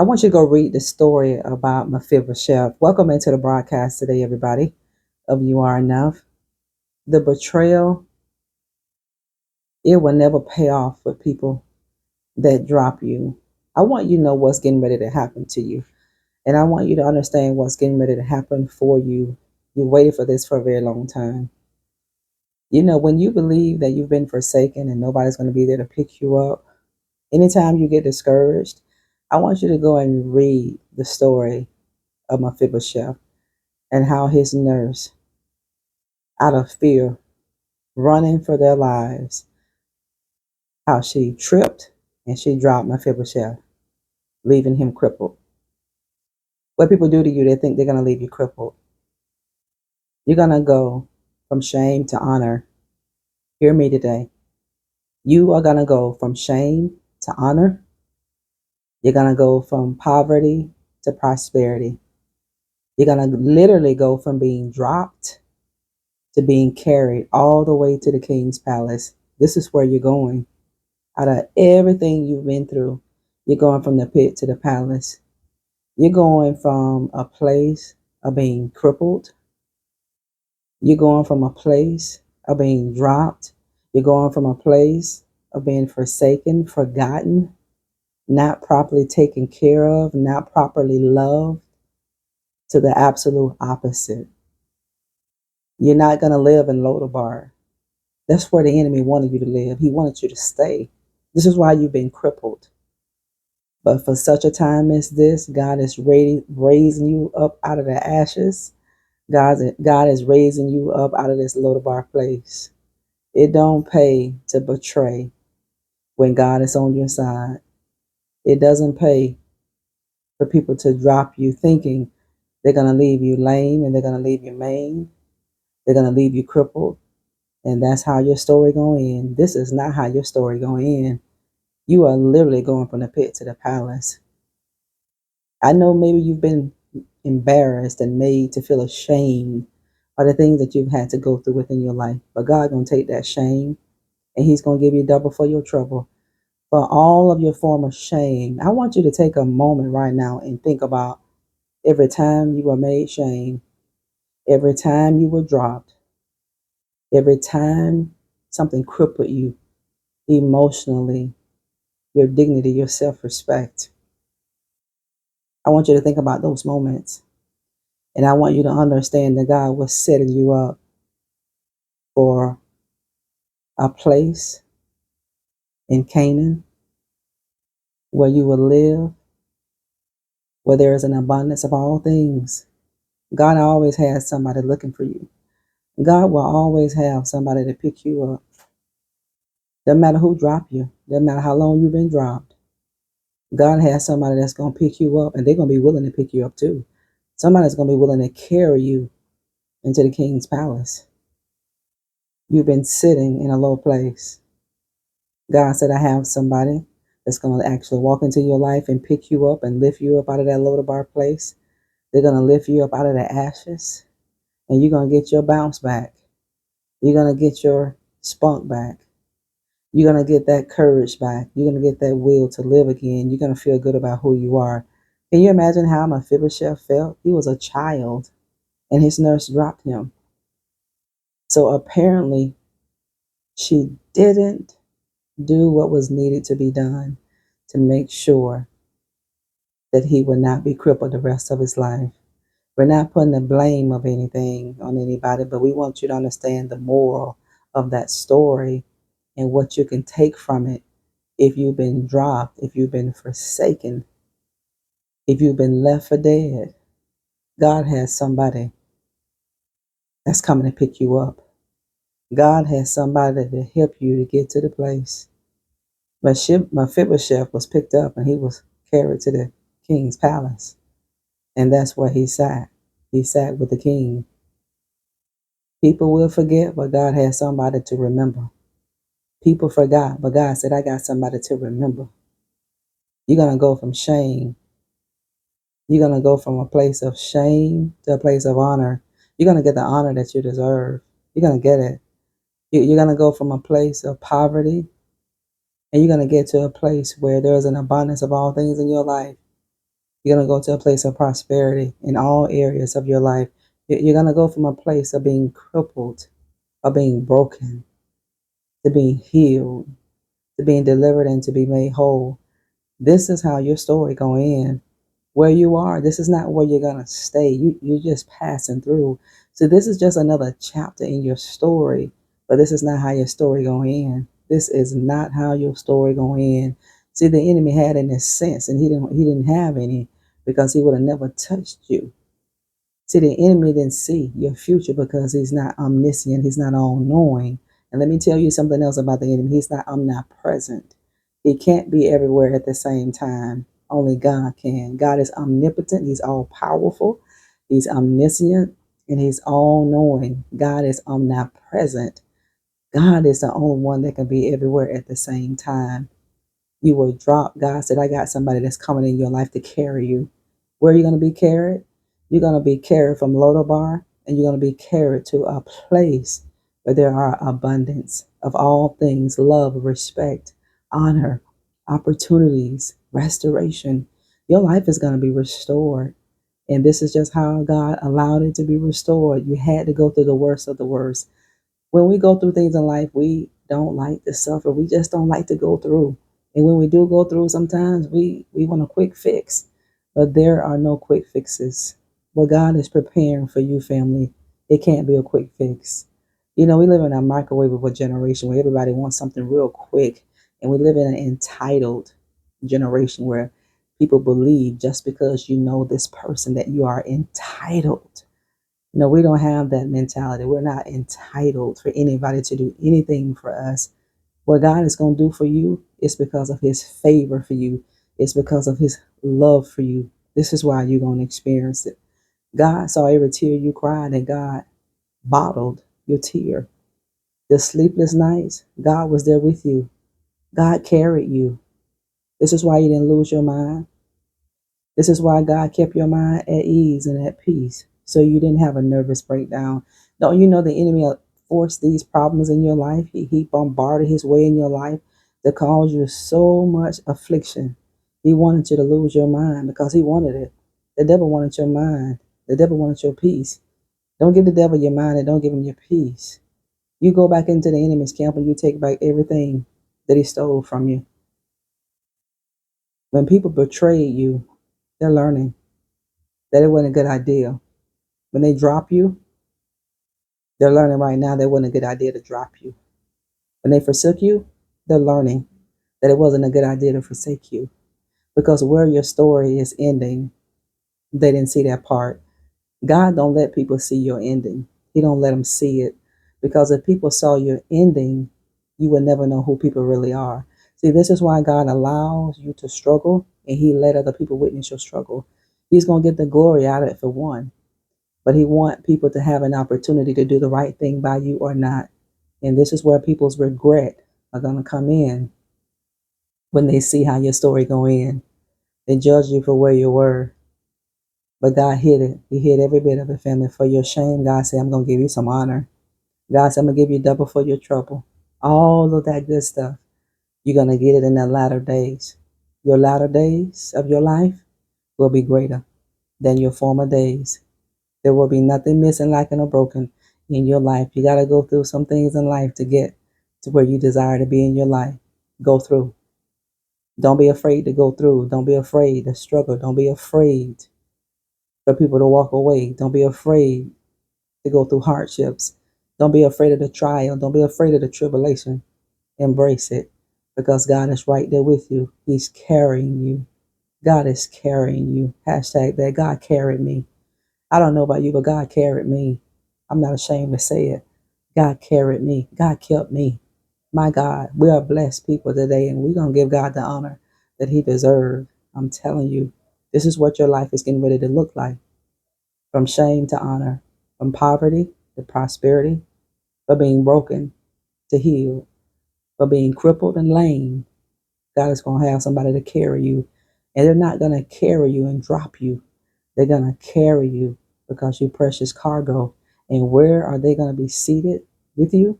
I want you to go read the story about Mephibosheth. Welcome into the broadcast today, everybody, of You Are Enough. The betrayal, it will never pay off for people that drop you. I want you to know what's getting ready to happen to you. And I want you to understand what's getting ready to happen for you. You waited for this for a very long time. You know, when you believe that you've been forsaken and nobody's going to be there to pick you up, anytime you get discouraged, I want you to go and read the story of Mephibosheth and how his nurse, out of fear, running for their lives, how she tripped and she dropped Mephibosheth, leaving him crippled. What people do to you, they think they're going to leave you crippled. You're going to go from shame to honor. Hear me today. You are going to go from shame to honor. You're going to go from poverty to prosperity. You're going to literally go from being dropped to being carried all the way to the king's palace. This is where you're going. Out of everything you've been through, you're going from the pit to the palace. You're going from a place of being crippled. You're going from a place of being dropped. You're going from a place of being forsaken, forgotten, not properly taken care of, not properly loved, to the absolute opposite. You're not going to live in Lodabar. That's where the enemy wanted you to live. He wanted you to stay. This is why you've been crippled. But for such a time as this, God is raising you up out of the ashes. God is raising you up out of this Lodabar place. It don't pay to betray when God is on your side. It doesn't pay for people to drop you thinking they're going to leave you lame and they're going to leave you maimed. They're going to leave you crippled. And that's how your story going to end. This is not how your story going to end. You are literally going from the pit to the palace. I know maybe you've been embarrassed and made to feel ashamed by the things that you've had to go through within your life. But God going to take that shame and he's going to give you double for your trouble. For all of your former shame, I want you to take a moment right now and think about every time you were made shame, every time you were dropped, every time something crippled you emotionally, your dignity, your self-respect. I want you to think about those moments. And I want you to understand that God was setting you up for a place in Canaan where you will live, where there is an abundance of all things. God always has somebody looking for you. God will always have somebody to pick you up. Doesn't matter who dropped you. Doesn't matter how long you've been dropped. God has somebody that's going to pick you up, and they're going to be willing to pick you up too. Somebody's going to be willing to carry you into the king's palace. You've been sitting in a low place. God said, I have somebody that's going to actually walk into your life and pick you up and lift you up out of that Lodabar place. They're going to lift you up out of the ashes, and you're going to get your bounce back. You're going to get your spunk back. You're going to get that courage back. You're going to get that will to live again. You're going to feel good about who you are. Can you imagine how Mephibosheth felt? He was a child, and his nurse dropped him. So apparently, she didn't do what was needed to be done to make sure that he would not be crippled the rest of his life. We're not putting the blame of anything on anybody, but we want you to understand the moral of that story and what you can take from it if you've been dropped, if you've been forsaken, if you've been left for dead. God has somebody that's coming to pick you up. God has somebody to help you to get to the place. Mephibosheth was picked up and he was carried to the king's palace. And that's where he sat. He sat with the king. People will forget, but God has somebody to remember. People forgot, but God said, I got somebody to remember. You're going to go from shame. You're going to go from a place of shame to a place of honor. You're going to get the honor that you deserve. You're going to get it. You're going to go from a place of poverty, and you're going to get to a place where there's an abundance of all things in your life. You're going to go to a place of prosperity in all areas of your life. You're going to go from a place of being crippled, of being broken, to being healed, to being delivered, and to be made whole. This is how your story going to end. Where you are, this is not where you're going to stay. You're just passing through. So this is just another chapter in your story, but this is not how your story going to end. This is not how your story going to end. See, the enemy had in his sense, and he didn't have any, because he would have never touched you. See, the enemy didn't see your future because he's not omniscient, he's not all knowing. And let me tell you something else about the enemy: he's not omnipresent. He can't be everywhere at the same time. Only God can. God is omnipotent, he's all powerful, he's omniscient, and he's all knowing. God is omnipresent. God is the only one that can be everywhere at the same time. You will drop. God said, I got somebody that's coming in your life to carry you. Where are you going to be carried? You're going to be carried from Lodabar, and you're going to be carried to a place where there are abundance of all things: love, respect, honor, opportunities, restoration. Your life is going to be restored. And this is just how God allowed it to be restored. You had to go through the worst of the worst. When we go through things in life, we don't like to suffer. We just don't like to go through. And when we do go through, sometimes we want a quick fix. But there are no quick fixes. What God is preparing for you, family, it can't be a quick fix. You know, we live in a microwavable generation where everybody wants something real quick. And we live in an entitled generation where people believe just because you know this person that you are entitled. No, we don't have that mentality. We're not entitled for anybody to do anything for us. What God is going to do for you is because of his favor for you. It's because of his love for you. This is why you're going to experience it. God saw every tear you cried, and God bottled your tear. The sleepless nights, God was there with you. God carried you. This is why you didn't lose your mind. This is why God kept your mind at ease and at peace, so you didn't have a nervous breakdown. Don't you know the enemy forced these problems in your life? He bombarded his way in your life to cause you so much affliction. He wanted you to lose your mind because he wanted it. The devil wanted your mind. The devil wanted your peace. Don't give the devil your mind, and don't give him your peace. You go back into the enemy's camp and you take back everything that he stole from you. When people betray you, they're learning that it wasn't a good idea. When they drop you, they're learning right now that it wasn't a good idea to drop you. When they forsook you, they're learning that it wasn't a good idea to forsake you. Because where your story is ending, they didn't see that part. God don't let people see your ending. He don't let them see it. Because if people saw your ending, you would never know who people really are. See, this is why God allows you to struggle, and he let other people witness your struggle. He's going to get the glory out of it for one. But he wants people to have an opportunity to do the right thing by you or not. And this is where people's regret are going to come in when they see how your story go in. They judge you for where you were. But God hid it. He hid every bit of it, family. For your shame, God said, I'm going to give you some honor. God said, I'm going to give you double for your trouble. All of that good stuff. You're going to get it in the latter days. Your latter days of your life will be greater than your former days. There will be nothing missing, lacking, or broken in your life. You got to go through some things in life to get to where you desire to be in your life. Go through. Don't be afraid to go through. Don't be afraid to struggle. Don't be afraid for people to walk away. Don't be afraid to go through hardships. Don't be afraid of the trial. Don't be afraid of the tribulation. Embrace it, because God is right there with you. He's carrying you. God is carrying you. Hashtag that. God carried me. I don't know about you, but God carried me. I'm not ashamed to say it. God carried me. God kept me. My God, we are blessed people today, and we're going to give God the honor that he deserves. I'm telling you, this is what your life is getting ready to look like. From shame to honor, from poverty to prosperity, from being broken to healed, from being crippled and lame. God is going to have somebody to carry you, and they're not going to carry you and drop you. They're going to carry you because you're precious cargo. And where are they going to be seated with you?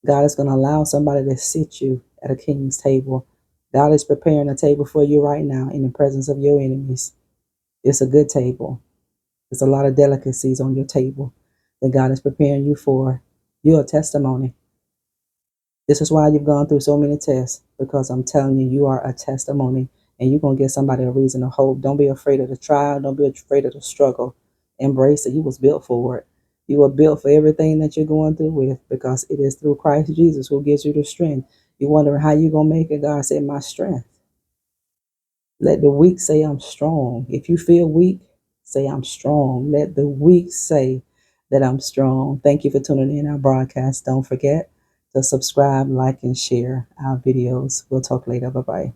God is going to allow somebody to sit you at a king's table. God is preparing a table for you right now in the presence of your enemies. It's a good table. There's a lot of delicacies on your table that God is preparing you for. You're a testimony. This is why you've gone through so many tests, because I'm telling you, you are a testimony, and you're going to give somebody a reason to hope. Don't be afraid of the trial. Don't be afraid of the struggle. Embrace it. You was built for it. You were built for everything that you're going through with, because it is through Christ Jesus who gives you the strength. You wondering how you going to make it. God said, my strength. Let the weak say I'm strong. If you feel weak, say I'm strong. Let the weak say that I'm strong. Thank you for tuning in our broadcast. Don't forget to subscribe, like, and share our videos. We'll talk later. Bye-bye.